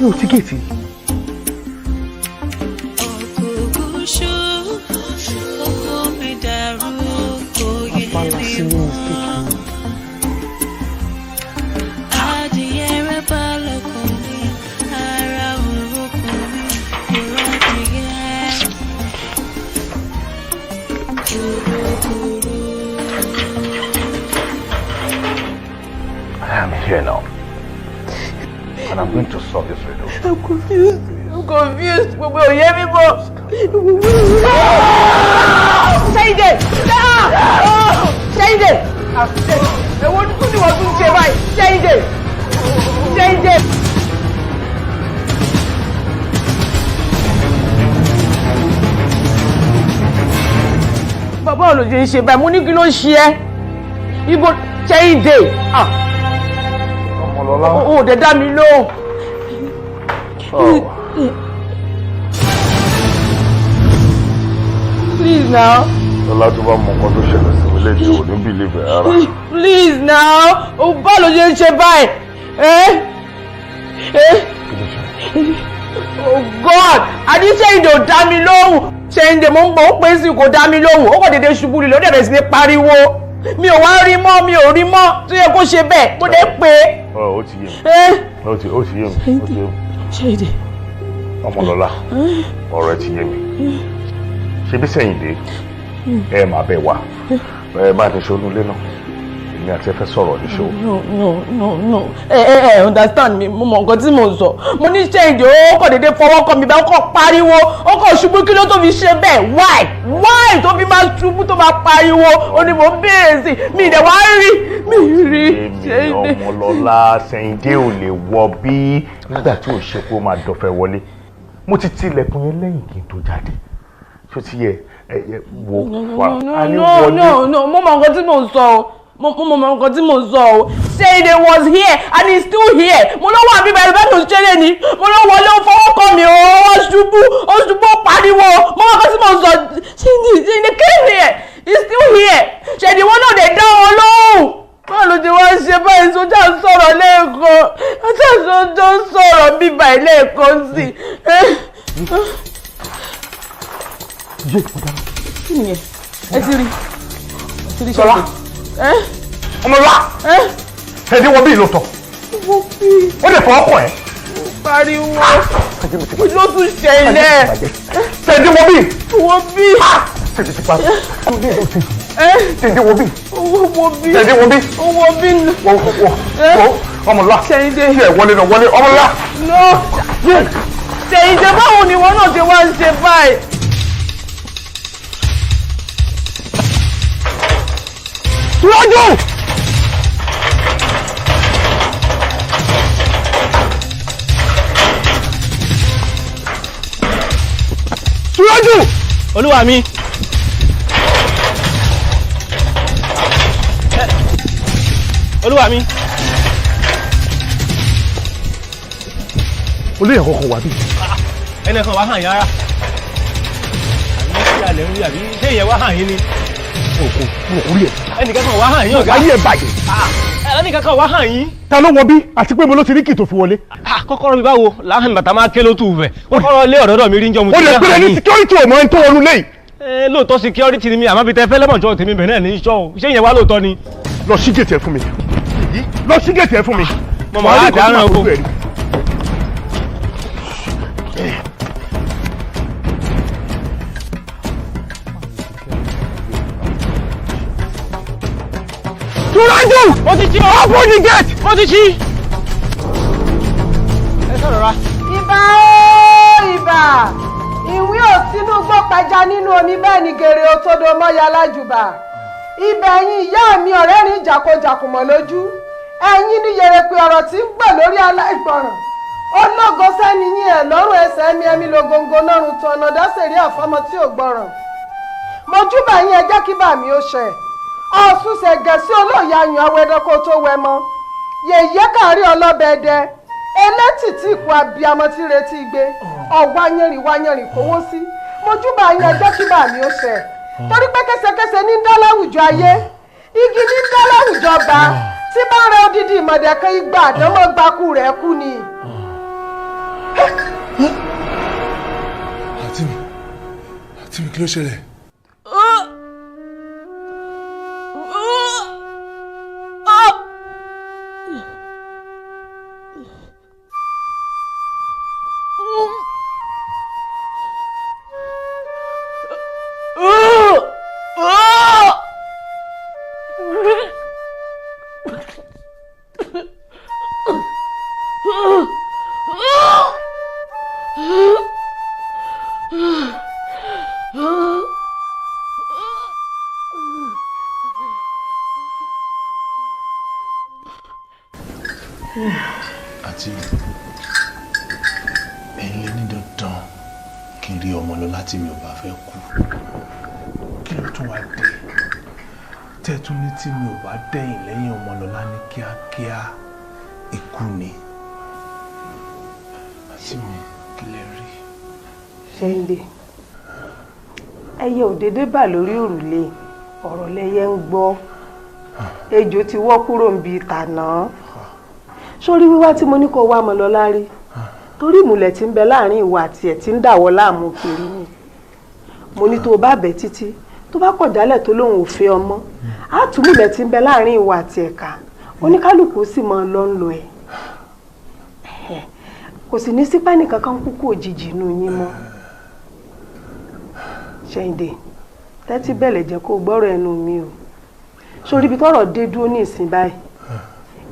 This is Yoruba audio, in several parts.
Yóò tíkẹ́ẹ̀tì. Apala sí ní mistake. I am here now. And I'm going to solve this riddle. I'm confused. I'm confused. We will hear me more. Say it! Say it! I want to do what you say, right? Say it! Say it! Bàbá olóje ń ṣe báyìí, mo ní kí ló ṣe ẹ́? Ibo say it! Ọmọlọ́lá. Oh, they dá mi lóhùn. Please now. Lọ́lá tó bá mọ nǹkan tó ṣẹlẹ̀ sí mi léde ò ní believe rárá. Please now. O bá ló ṣe ń ṣe báyìí. Oh God! Adé Ṣẹ́yìndé ò dá mi lóhùn. Ṣẹ́yìndé mo ń gbọ́ ó pé sí kò dá mi lóhùn. Ó kò dédé ṣubú lílọ, ó dẹ̀ bẹ̀rẹ̀ sí ní pariwo. Mi ò wá rí mọ́, mi ò rí mọ́. Tó yẹ kó ṣe bẹ́ẹ̀, mo dé pé. Ó ti yé mi. Ó ti yé mi. Ṣẹ́yìndé. Ọmọlọ́lá, ọ̀rọ̀ ẹ ti yé mi. Ṣebí Ṣẹ́yìndé ẹ máa bẹ̀ wá. Ẹ má ti ṣe onúlé náà. Èmi àti ẹ fẹ́ sọ̀rọ̀ ní ṣó. No. Understand me. Mo mọ nǹkan tí mo sọ. Mo ní Ṣẹ́yìndé ó kàn dédé fọwọ́ kàn mi bá ó kàn pariwo. Ó kàn ṣubú kí ló tó fi ṣe bẹ́ẹ̀? Why tó fi máa ṣubú tó máa pariwo? Ó ní mo béèrè sí. Mi ìdẹ̀ wá rí Ṣẹ́yìndé. Ọmọlọ́lá, Ṣẹ́yìndé ò lè wọ bí nígbà tí ò ṣe pé ó máa dọ̀fẹ́ wọlé. Mo ti tilẹ̀kùn yẹn lẹ́yìn kí n tó jáde. Ṣó ti yẹ wo wá? No, mo mọ nǹkan tí mo sọ o. Mo mọ nǹkan tí mo sọ o. Ṣẹ́yìndé was here and he's still here. Mo lọ wà bí bàbá tó ṣẹlẹ̀ ni. Mo lọ wọlé ó fọwọ́ kàn mí ó ṣubú ó pariwo. Mo mọ nǹkan tí mo sọ. Ṣẹ́yìndé came here. He's still here. Ṣẹ́yìndé wọn náà dé dá wọn lóhùn. Báwo ló ti wá ṣe báyìí sójà ń sọ̀rọ̀ lẹ́ẹ̀kan? Àtàṣọ́jọ́ ń sọ̀rọ̀ bíbá ilé ẹ̀kọ́ sí. Jẹ́ ìpàdánù. Kí ni ẹ? Ẹ ti rí Sọlá. Ọmọlọ́lá. Ṣẹ́yìndé wọ bí ìlòtọ̀. Ó lè fọwọ́ kàn ẹ́. Pariwo. Ojú ó tún ṣẹlẹ̀. Ṣẹ́yìndé wọ bí. Ṣẹ́yìndé ti pa. Ṣẹ́yìndé wọ bí. Ṣẹ́yìndé wọ bí. Ọmọlọ́lá. Ṣẹ́yìndé. Ṣé ẹ wọlé náà wọlé Ọmọlọ́lá. Ṣẹ́yìndé báwo ni wọn náà ti wá ń ṣe báyìí? Síwájú! Síwájú! Olúwa mi. Olúwa mi. Olóyè kọ̀ọ̀kan wà bí. Ẹnì kan wá hàn yín rárá. Àbí sí alẹ́ ń rí àbí ṣé ìyẹn wá hàn yín ni? Òkú rí ẹ̀. Ẹnì kankan wá hàn yín ọ̀gá. Ayé ẹ̀ bàjẹ́. Ẹnì kankan wá hàn yín. Ta ló wọ bí àti pé mo ló ti rí kì tó fi wọlé. Kọ́kọ́rọ́ mi báwo láhàn bàtà máa ké lótú bẹ̀. Kọ́kọ́rọ́ lé ọ̀dọ́dọ̀ mi rí ń jọ mu. O lè pèrè ní security ọmọ ẹni tó wọnú lẹ́yìn. Lóòótọ́ security ni mi àmọ́ bí tẹ fẹ́ lẹ́mọ̀jọ́ tèmi bẹ̀rẹ̀ ní sọ́ ṣé ìyẹn wá lóòótọ́ ni. Lọ sí gèètì ẹ fún mi. Lọ sí gèètì ẹ fún mi. Mo mọ̀ láti àárọ̀ oko. Síwájú! Mo ti jí o. Open the gate! Mo ti jí. Ẹ sọ̀rọ̀ ra. Ìbà ó ìbà ìwé òsínú gbọ́pẹja nínú omi bẹ́ẹ̀ ni gèrè òtòdó mọ́ya lájùbà ibẹ̀ ẹ̀yin ìyá mi ọ̀rẹ́ rìn jàkojàkùmọ̀ lójú ẹ̀yin ní yẹrẹ pé ọ̀rọ̀ tí ń gbọ̀ lórí aláìgbọràn ológo sẹ́ni yín ẹ̀ lọ́rùn ẹsẹ̀ mi ẹ̀mí logongo lọ́rùn tó ọ̀nà dásẹ̀rí àfọmọ tí ò gbọ́ràn mojúbà yín ẹ jẹ́ kí bà mí ó ṣẹ ọ̀sùn ṣẹ̀gẹ̀ sí olóòyà yan awẹ́dẹ́kọ́ tó wẹ mọ́ yèyé kárí ọlọ́bẹ̀ẹ́dẹ elétìtì ìkú abiyamọ tí retí gbé ọ̀wá yẹ̀rìn kówó sí mojúbà yín ẹ jẹ́ kí bà mí ó ṣẹ torí pé kẹsẹkẹsẹ ní dá láwùjọ ayé igi ní dá láwùjọ lọ́ba tí bá rẹ odidi ìmọ̀dẹ̀kan igba àdánmọ́ gbakú rẹ̀ kú ni. àti mi kí ló ṣẹlẹ̀. àti ẹ̀yin lè ní dandan kí n rí ọmọ lọ láti mi ò bá fẹ́ kú kí ló tún wá dé tẹ́tún ní tí mi ò bá dẹ̀yìn lẹ́yìn ọmọ lọ́la ní kíákíá ikú ni àti mi kí lè rí. Ṣẹ́ńdé ẹyẹ òdédé bà lórí òrùlé ọ̀rọ̀ lẹyẹ ń gbọ́ ejò ti wọ́ kúrò níbi tànà sórí wíwá tí mo ní kó wá mọ́ lọ lárí torí ìmùlẹ̀ tí ń bẹ láàrin ìwà àti ẹ̀ tí ń dàwọ́ láàmú kiri ni mo ní tó bá bẹ̀ títí tó bá kọ̀ jálẹ̀ tó lóun ò fẹ́ ọmọ àtúmùlẹ̀ tí ń bẹ láàrin ìwà àti ẹ̀ka oníkálukú sì máa lọ ń lo ẹ̀ kò sì ní sípẹ́ nìkan kan kúkú òjijì inú yín mọ́ Ṣẹ́ńdé tẹ́tí bẹ̀lẹ̀ jẹ́ kó gbọ́rọ̀ ẹnu mi o sórí ibi tọ́rọ̀ dé dúró ní ìsìn báyìí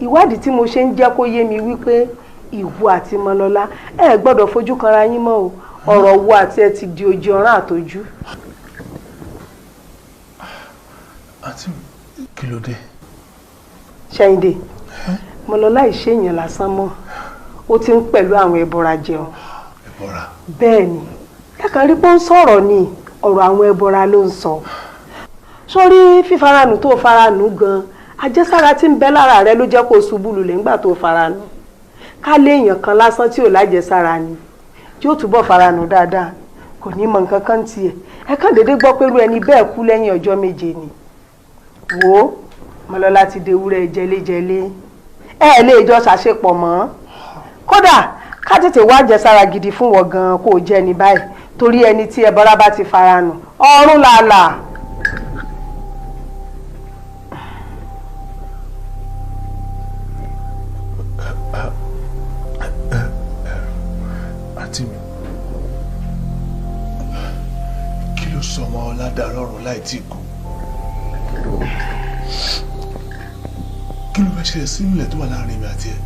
ìwádìí tí mo ṣe ń jẹ́ kó yé mi wípé ìwọ àti Mọ́lọ́lá ẹ gbọ́dọ̀ fojú kanra yín mọ́ o ọ̀rọ̀ wo àti ẹ ti di ojú ọ̀ràn àtọjú. àti kí ló dé. Ṣẹ́ńdé Mọ́lọ́lá ìṣèyàn lásán mọ́ ó ti ń pẹ̀lú àwọn ẹbọra jẹun. ẹbọra. bẹ́ẹ̀ ni lẹ́kàn rí pé ó ń sọ̀rọ̀ ni ọ̀rọ̀ àwọn ẹbọra ló ń sọ sórí fífaranù tó faranù gan àjẹsára tí ń bẹ lára rẹ ló jẹ́ kó ṣubú lulẹ̀ nígbà tó faranù ká léèyàn kan lásán tí ò lájẹsára ni tí ó túbọ̀ faranù dáadáa kò ní mọ nǹkan kan tiẹ̀ ẹ kàn déédé gbọ́ pé irú ẹni bẹ́ẹ̀ kú lẹ́yìn ọjọ́ méje ni wò ó Mọ́lọ́lá ti dewúrẹ́ jẹlẹ́jẹlẹ́ ẹ lè jọ ṣàṣepọ̀ mọ́ kódà ká tètè wá àjẹsára gidi fún wọn gan kó o jẹ́ ní báyìí torí ẹni tí ẹbọra bá ti faranù ọ̀run làálàá. àti mi kí ló sọ ọmọ ọládàrọrùn láì tí kú kí ló fẹ́ ṣe sílẹ̀ tó wà láàrin mi àti ẹ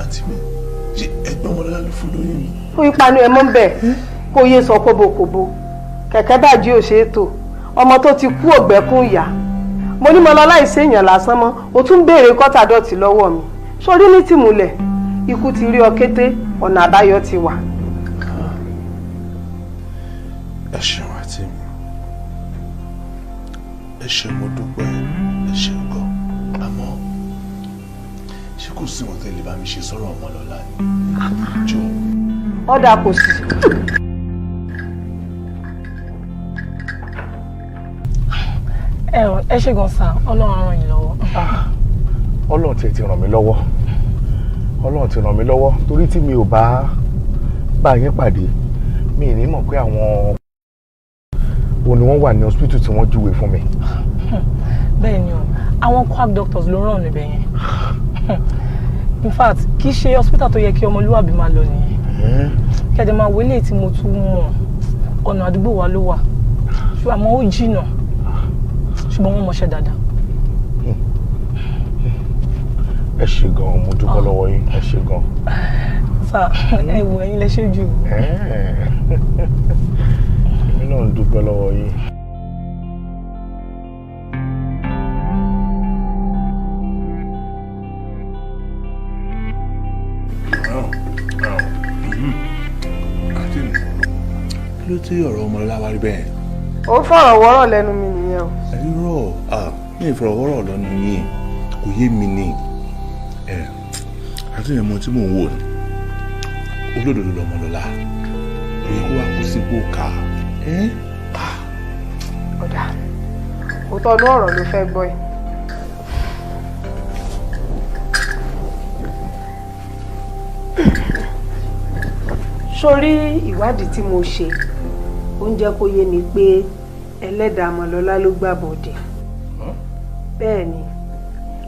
àti mi ṣe ẹgbẹ́ Ọmọlọ́lá ló fún lóyún mi. fún ìpanu ẹ mọ́ ń bẹ̀ kó yé sọ kóbókóbó kẹ̀kẹ́ bàjí ò ṣe é tò ọmọ tó ti kú ògbẹ́kún ìyá mo ní Mọ́lọ́lá ìṣèyàn lásán mọ́ o tún béèrè kọ́tà dọ̀tí lọ́wọ́ mi sórí ní tìmùlẹ̀ ikú ti rí ọ kété ọ̀nà àbáyọ ti wà. ẹ ṣeun àti mi ẹ ṣe mo dúpẹ́ ẹ ṣe ń gọ́ àmọ́ ṣé kò sí wọn tẹ́lẹ̀ bá mi ṣe sọ̀rọ̀ Ọmọlọ́lá ni jọ. ọ̀dà kò sí. ẹ ṣe gan sa Ọlọ́run ràn yín lọ́wọ́. Ọlọ́run ti ràn mí lọ́wọ́ Ọlọ́run ti ràn mí lọ́wọ́ torí tí mi ò bá yín pàdé mi ì ní mọ̀ pé àwọn òun ni wọ́n wà ní hospital tí wọ́n júwe fún mi. bẹ́ẹ̀ ni o àwọn quack doctors ló ràn níbẹ̀ yẹn in fact kì í ṣe hospital tó yẹ kí ọmọlúwàbí máa lọ nìyẹn kẹ́dẹ̀ máa wọlé tí mo tún mọ̀ ọ̀nà àdúgbò wa ló wà àmọ́ ó jìnnà ṣùgbọ́n wọ́n mọṣẹ́ dáadáa. ẹ ṣé gan mo dúpẹ́ lọ́wọ́ yín ẹ ṣé gan. sà ẹ wò ẹ̀yin lẹ ṣe jù. èmi náà ń dúpẹ́ lọ́wọ́ yín. kí ló tí ọ̀rọ̀ Ọmọlọ́lá wá rí bẹ́ẹ̀. ó fọ̀rọ̀ wọ́rọ̀ lẹ́nu mi nìyẹn o. rírọ̀ ní ìfọ̀rọ̀wọ́rọ̀ lọ́nu yín kò yé mi ní àti ìmọ̀ tí mò ń wò olódodo lọ́mọlọ́lá òye kó wá kú sípò ká. ọ̀dà òótọ́ ọdún ọ̀rọ̀ ló fẹ́ gbọ́ ẹ̀ sórí ìwádìí tí mo ṣe ó ń jẹ́ kó yé mi pé ẹlẹ́dàá Ọmọlọ́lá ló gbàbọ̀dẹ̀. bẹ́ẹ̀ ni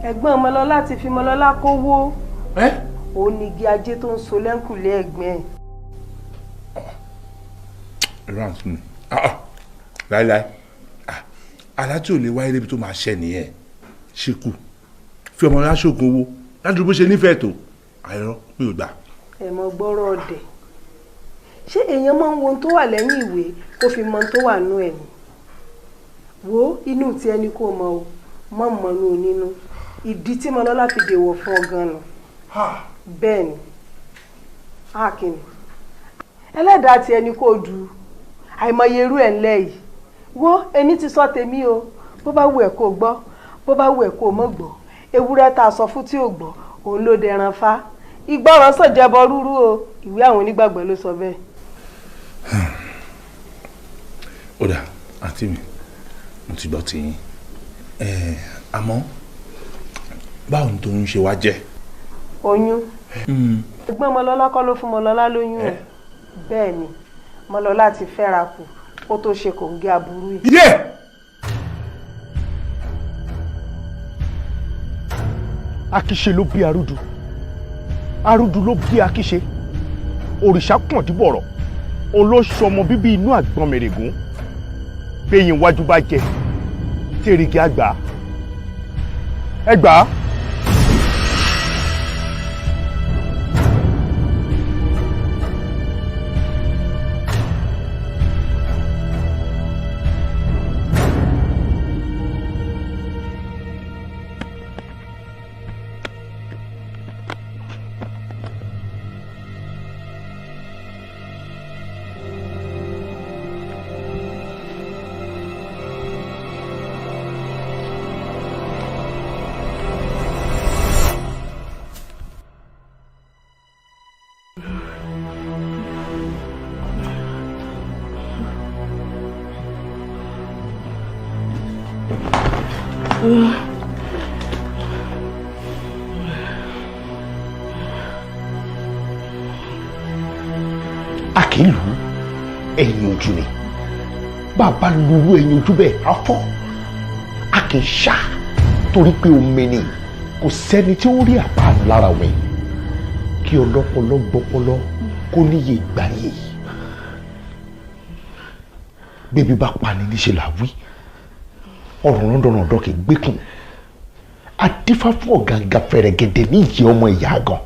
ẹ̀gbọ́n Ọmọlọ́lá ti fi Ọmọlọ́lá kówó. òun ni igi ajé tó ń so lẹ́ńkùlé ẹ̀gbẹ́ ẹ̀. rántí láíláí aláàtì ò lè wáyé débi tó máa ṣẹ nìyẹn ṣíkú fi Ọmọlọ́lá ṣoògùn owó ládùúgbò ṣe nífẹ̀ẹ́ tó àìrọ́ mi ò gbà. ẹ mọ gbọ́rọ̀ ọ̀dẹ̀ ṣé èèyàn máa ń wo ohun tó wà lẹ́yìn ìwé kó fi mọ ohun tó wà nú ẹ̀ ni wo inú tí ẹni kò mọ o mọ mọnú nínú ìdí tí Ọmọlọ́lá fi dèwọ̀ fún ọ gan-an bẹ́ẹ̀ ni akínni ẹlẹ́dàá tí ẹni kò du àìmọye irú ẹ̀ ńlẹ̀ yìí wo ẹni ti sọ tèmi o bó bá wù ẹ́ kó gbọ́ bó bá wù ẹ́ kó mọ̀ gbọ́ ewúrẹ́ tá a sọ fún tí ò gbọ́ òun ló dẹran fá ìgbọràn sọ̀jẹ̀bọ rúrú o ìwé àwọn onígbàgbọ́ ló sọ bẹ́ẹ̀. ó dà àǹtí mi mo ti gbọ́ tiyín àmọ́ báwo ni tòun ṣe wá jẹ́. oyún ẹ̀gbọ́n Ọmọlọ́lá kọ́ ló fún Ọmọlọ́lá lóyún o bẹ́ẹ̀ ni Ọmọlọ́lá ti fẹ́ra kù kó tó ṣe kò ń gé aburú yìí. Akíṣe ló bí arúdù arúdù ló bí Akíṣe òrìṣà kàndíbọ̀rọ̀ òun ló sọmọ bíbí inú àgbọn mèrègún bẹ́yìn iwájú bá jẹ tèrègì àgbà ẹgbàá. A kì í lù ú ẹ̀yìn ojú ni bàbá lulú ẹ̀yìn ojú bẹ́ẹ̀ afọ́ a kì í ṣá torí pé omi ni kò sẹ́ni tí ó rí àpáàlú lára wẹ̀ kí ọlọ́pọlọ gbọ́pọlọ kó níye ìgbàyè bébí bá pani níṣẹ́ là wí ọ̀rọ̀ rọ́ndọ̀rọ̀ndọ̀ kì í gbẹ́kùn adífáfún ọ̀gàǹgà fẹ̀rẹ̀gẹ̀dẹ̀ ní ìyẹ́ ọmọ ìyá gan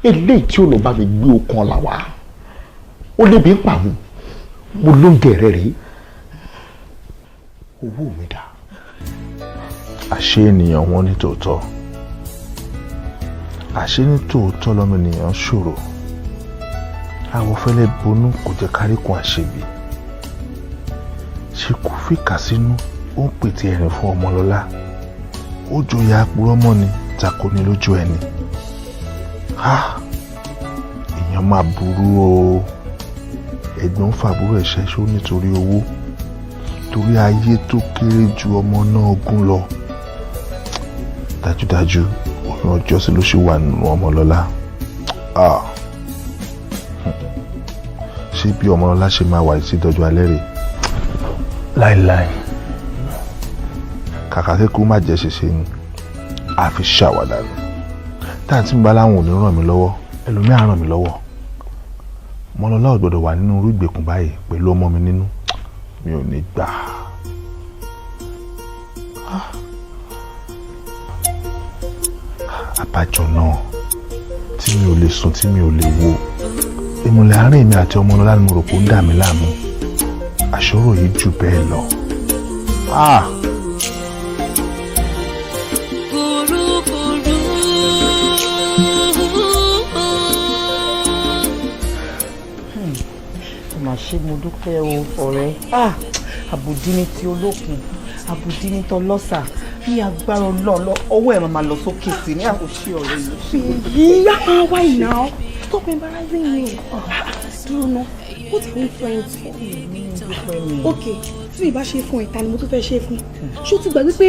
eléyìí tí ó lọ bá mi gbé okun ọ̀la wá ó lébi ń pàwọn mo ló ń gẹ̀rẹ́ rèé owó mi dà. àṣé ènìyàn wọn ní tòótọ́ àṣé ní tòótọ́ lọ́mọ ènìyàn ṣòro àwọ̀fẹ́lẹ́ bonú kò jẹ́ káríkùn àṣebí ṣe kò fìkà sínú ó ń pètè ẹ̀rìn fún Ọmọlọ́lá ó jòyà àpòrọ́ mọ́ ni tako ni lójú ẹni èèyàn máa burú o ẹ̀gbọ́n fàbúrò ẹ̀ṣẹ́ ṣó nítorí owó torí ayé tó kéré ju ọmọ náà gún lọ dájúdájú oyún ọjọ́ sí ló ṣe wà nínú Ọmọlọ́lá ṣé bí Ọmọlọ́lá ṣe máa wà sí dọjọ́ alẹ́ rẹ̀ láìláì kàkà kékeré má jẹ́ ṣẹṣẹ ni àfi ṣàwàdà ni táà tí ń bá láwọn ò ní ràn mí lọ́wọ́ ẹlòmíà ràn mí lọ́wọ́ Ọmọlọ́lá ò gbọ́dọ̀ wà nínú irú ìgbèkùn báyìí pẹ̀lú ọmọ mi nínú mi ò ní gbà. àbájọ náà tí mi ò lè sùn tí mi ò lè wo ìmùlẹ̀ àárín mi àti Ọmọlọ́lá ni mo rò pé ó ń dà mí láàmú àṣọrò yìí jù bẹ́ẹ̀ lọ. ṣé mo dúpẹ́ o ọ̀rẹ́ àbùdí ní ti olókun àbùdí ní tọlọ́sà ní agbára ọlọ́ọ̀lọ́ ọwọ́ ẹ̀ máa lọ sókè sí ní àkóṣe ọ̀rẹ́ yìí. ìyá why now stop embarrassing me dúró ná what are you trying to ok tí ìbá ṣe fún ìta ni mo tún fẹ́ ṣe fún ṣó ti gbàgbé pé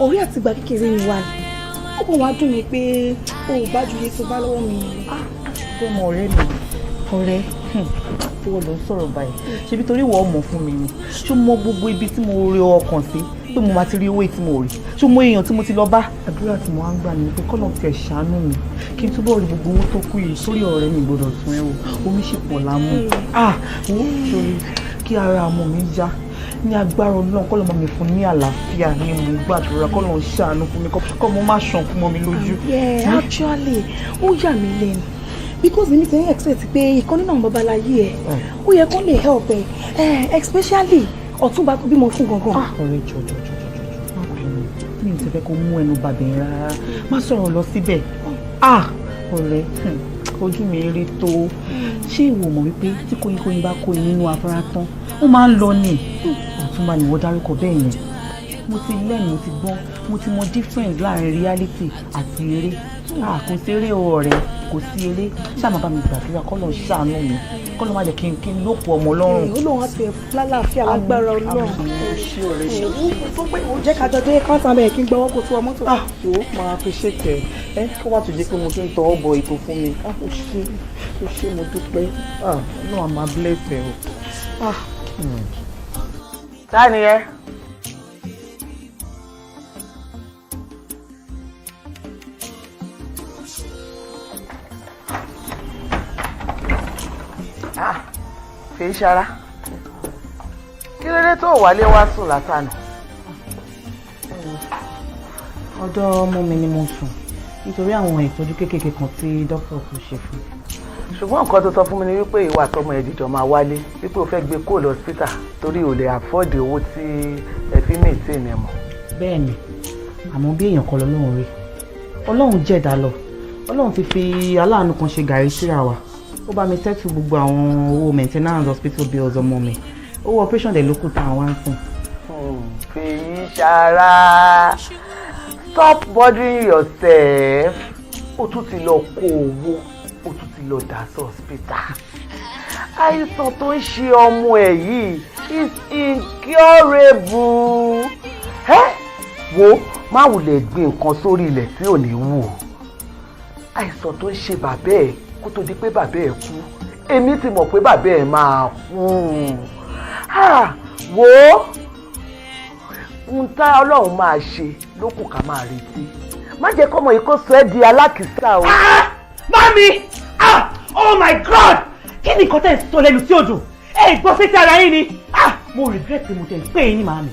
ọ̀rẹ́ àti ìgbà kékeré ni wà ní ó kàn wá dùn mí pé o ò bá ju iye tó bá lọ́wọ́ mi. ṣùgbọ́n mo ọ̀rẹ́ mi ọ̀rẹ́ ìwọ ló ń sọ̀rọ̀ báyìí ṣebí torí ìwọ ọmọ fún mi ni ṣó mọ gbogbo ibi tí mo rí ọkàn sí pé mo máa ti rí owó tí mo rí ṣó mọ èèyàn tí mo ti lọ bá àdúrà tí mo wá ń gbà ní pé kọ́nà tiẹ̀ ṣàánú mi kí n túbọ̀ rí gbogbo owó tó kù yìí sórí ọ̀rẹ́ mi gbọ́dọ̀ tún ẹ o omi ṣì pọ̀ lámú wọ́n sórí kí ara ọmọ mi yá ní agbára Ọlọ́run kọ́ ló mọ mi fún ní àlàáfíà ní mo gbàdúrà kọ́ ló ń ṣàánú fún mi kọ́ mo má ṣàn fún mọ́ mi lójú. Yeah, actually ó yà mí lẹ́nu because èmi ti ń expect pé ìkan nínú àwọn babaláyé ẹ̀ ó yẹ kó lè help ẹ̀ especially Ọ̀túnba tó bímọ fún gangan. ọ̀rẹ́ jọjọ má bínú mi ò tẹ́fẹ́ kó mú ẹnu bàbẹ̀ rárá má sọ̀rọ̀ lọ síbẹ̀ ọ̀rẹ́ ojú mi rí tó ṣé ìwọ mọ̀ wípé tí kóyínkóyín bá kó nínú afárá tán ó máa ń lọ ní Ọ̀túnba ni wọ́n dárúkọ bẹ́ẹ̀ yẹn mo ti lẹ́nu mo ti gbọ́n mo ti mọ difference láàrin reality àti eré kò sí eré ọ̀rẹ́ kò sí eré ṣáà bá mi gbàdúrà kọ́ lọ ṣàánú mi kọ́ lọ má jẹ́ kí n lóko ọmọ lọ́rùn. ó lóun á ti lálàáfíà lágbára Ọlọ́run jẹ́ ká jọ dé káńtà bẹ́ẹ̀ kí n gbọ́ wọ́pọ̀ fún ọmọ tó. ó máa fi ṣe tẹ̀ ẹ́ kó wá tó jẹ́ pé mo tún tọ́ ọ bọ ètò fún mi ó ṣe mo dúpẹ́ náà máa bless ẹ o. ta ni ẹ. fi ṣara kí ló dé tó wálé wá sùn látànà. ọ̀dọ̀ ọmọ mi ni mo sùn nítorí àwọn ìtọ́jú kéékèèké kan tí dókítà kò ṣe fún. ṣùgbọ́n nǹkan tó sọ fún mi ni wípé ìwà àtọmọ ẹ̀dìjọ máa wálé wípé o fẹ́ gbé kó lọ hospital torí o lè àfọ́ọ̀dì owó tí ẹ fi maintain ẹ mọ̀. bẹ́ẹ̀ ni àmọ́ bí èèyàn kan lọ́lọ́run rí Ọlọ́run jẹ̀dá lọ Ọlọ́run ti fi aláàánú kan ṣe gàrí síra wa ó bá mi tẹ́tù gbogbo àwọn owó maintenance hospital bills ọmọ mi owó operation dẹ̀ ló kù tá àwọn ń sìn. Fèyí ṣara stop bothering yourself o tún ti lọ kó owó o tún ti lọ dá sí hospital àìsàn tó ń ṣe ọmọ ẹ yìí is incurable wo má wulẹ̀ gbé nǹkan sórí ilẹ̀ tí ò ní wù àìsàn tó ń ṣe bàbá ẹ kó tó di pé bàbá ẹ kú èmi ti mọ̀ pé bàbá ẹ máa kú wo ń tá Ọlọ́run máa ṣe ló kù ká máa retí má jẹ́ kọ́mọ yìí kó sọ ẹ́ di alákìísà o. Mami! Oh my God! Kí ni nǹkan tẹ́ ẹ̀ sọ lẹ́nu tí ò dùn? Ẹ gbọ́ sétí ara yín ni. Mo regret pé mo tẹ̀ ń pè yín màámi.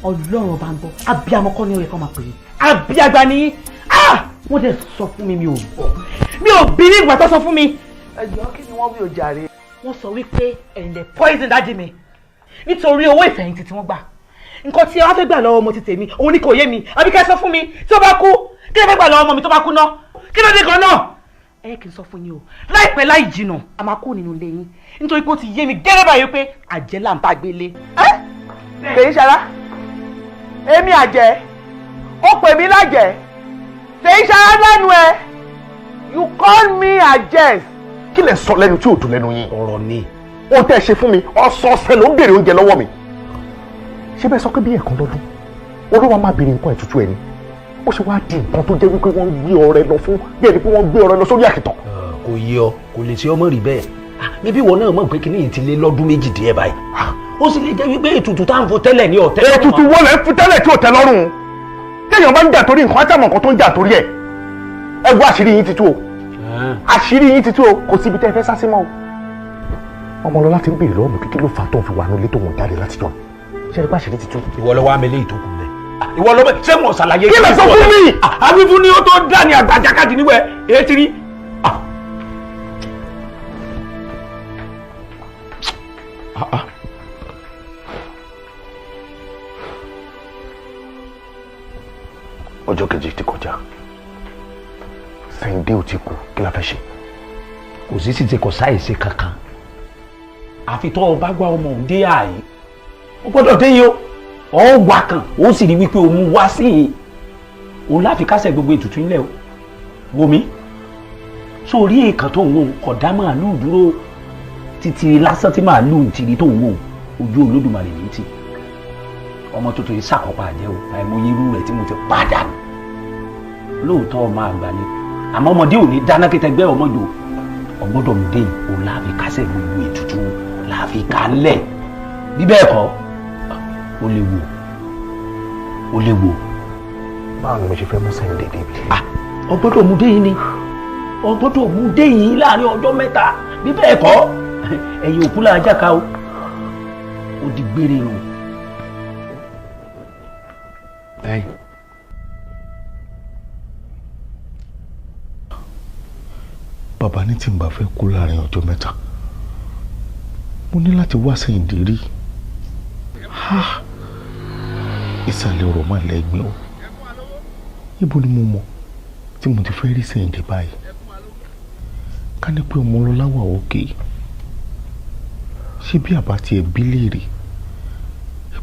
Ọlọ́run ọba ń gbọ́, abiyamọ kọ́ ni ó yẹ kó máa pè yín. Abiyagba ni yín. Wọ́n dẹ̀ sọ fún mi ò gbọ́. Mi ò bí ní ìgbà tó sọ fún mi. Ẹ̀jọ̀ kí ni wọ́n wí o jàre? Wọ́n sọ wípé ẹ̀yin lè poison dájú mi nítorí owó ìfẹ̀yìntì tí wọ́n gbà. Nǹkan tí ẹ wá fẹ́ gbà lọ́wọ́ ọmọ ti tèmi, òun ni kò yé mi. Àbí ká sọ fún mi tí ó bá kú, kí ló fẹ́ gbà lọ́wọ́ ọmọ mi tó bá kú náà? Kí ló dé gan náà? Ẹ kì í sọ fún yín o, láìpẹ́ láì jìnnà, a máa kú nínú ilé yín. Nítorí pé ó ti yé mi gẹ́gẹ́ báyìí pé àjẹ́ là ń bá gbélé. Fèyí ṣara, èmi àjẹ́, ó pè mí lájẹ́. Fèyí ṣara lẹ́nu ẹ, you call me àjẹ́. Kí lẹ sọ lẹ́nu tí ò dùn lẹ́nu yín? ọ̀rọ̀ ni. Ó tẹ́ ẹ ṣe fún mi ọ̀sọ̀ọ̀sẹ̀ ló ń béèrè oúnjẹ lọ́wọ́ mi. Ṣé bẹ́ẹ̀ sọ pé bí ẹ̀kan lọ́dún olówó máa béèrè nǹkan ètùtù ẹ̀ ni? Ó ṣe wá di nǹkan tó jẹ́ wípé wọ́n ń gbé ọrẹ lọ fún bí ẹni pé wọ́n ń gbé ọrẹ lọ sórí àkìtàn. Kò yé ọ kò lè ṣe ọmọ rí bẹ́ẹ̀ níbí ìwọ náà mọ̀ pé kíní yìí ti lé lọ́dún méjì díẹ̀ báyìí. Ó sì lè jẹ́ wípé ètùtù tá à ń fo tẹ́lẹ̀ ní ọ̀tẹ́. Ètùtù wo lẹ ń fi tẹ́lẹ̀ tí ò tẹ́ lọ́rùn? Téèyàn bá ń jà torí nǹkan átàmọ̀ nǹkan tó ń jà torí ẹ̀. Ẹ gbọ́ àṣírí yín ti tú o. Àṣírí yín ti tú o, kò síbi tẹ́ ẹ fẹ́ sá sí mọ́ o. Ọmọlọ́lá ti ń béèrè lọ́wọ́ mi kí ló fà á tó ń fi wà nílé tó wọ́n jáde láti jọ. Ṣé ẹ bá ṣe ní ti tú? Ìwọ lọ wá mele ìtókùn lẹ. Ìwọ lọ bẹ ṣé wọn ṣàlàyé. Kí lẹ sọ fún mi? Àbífún ni ó tó dá ní àgbàjákàdì níwẹ̀ èyí ti rí. Ọjọ́ kejì ti kọjá. Sẹ́yìndé ò ti kú, kí la fẹ́ ṣe? Kò sí sì ti kò sáìsí kankan. Àfi tó o bá gbá ọmọ òun dé ààyè. Ó gbọ́dọ̀ dé yìí o. Ó wà kan, ó sì rí wípé o mú wá sí i. Òun láfi kásẹ̀ gbogbo ètùtù ńlẹ̀ o. Wò mí. Sórí èèkàn tó ń wò kódà màálù dúró títí lásán tí màálù ń tiri tó ń wò ojú Olódùmarè ní ti. Ọmọ tuntun yìí ṣàkópa àjẹ́ o, àìmọye irú rẹ̀ tí mo ti pàdánù. Lóòótọ́ ọmọ àgbà ni, àmọ́ ọmọdé ò ní dáná kí tẹgbẹ́ ọmọ jò. ọgbọ́dọ̀ mú dé yìí òun láàfin kásẹ̀ gbogbo ètùtù láàfin kálẹ̀ bí bẹ́ẹ̀ kọ́ ó léwu ó léwu. báwo ni mo ṣe fẹ́ mú sẹ́yìn dédé bí. ọgbọ́dọ̀ mú dé yìí ni ọgbọ́dọ̀ mú dé yìí láàrin ọjọ́ mẹ́ta bí bẹ́ẹ̀ kọ́ ẹ̀yin òkú là ń jàkà o ó di gbére o. bàbá ní tí n bá fẹ́ kú láàrin ọjọ́ mẹ́ta mo ní láti wá sẹ́yìn dé rí ìsàlẹ̀ ọ̀rọ̀ máa lẹ́gbẹ̀ẹ́ o ibo ni mo mọ̀ tí mo ti fẹ́ rí sẹ́yìn dé báyìí ká ní pé ọmọ ọlọ́lá wà òkè ṣé bí àbá tiẹ̀ bí léèrè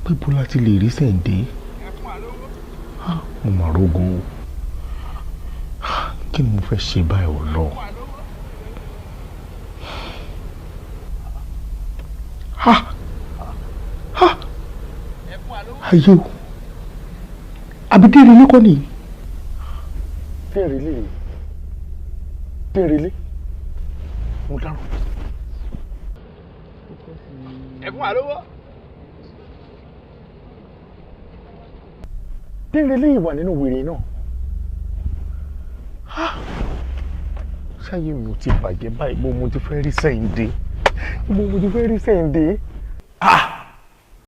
pé bó láti lè rí sẹ́yìn dé mo mà rógo kí ni mo fẹ́ ṣe báyìí ò lọ. ayé o àbí dèrè lé kọ́ ni. dèrè lé mo dárò. ẹkún àlówó. dèrè lé ìwà nínú wèrè náà. ṣáyé mi ò ti bàjẹ́ báyìí mo ti fẹ́ rí sẹ́yìn dé mo ti fẹ́ rí sẹ́yìn dé.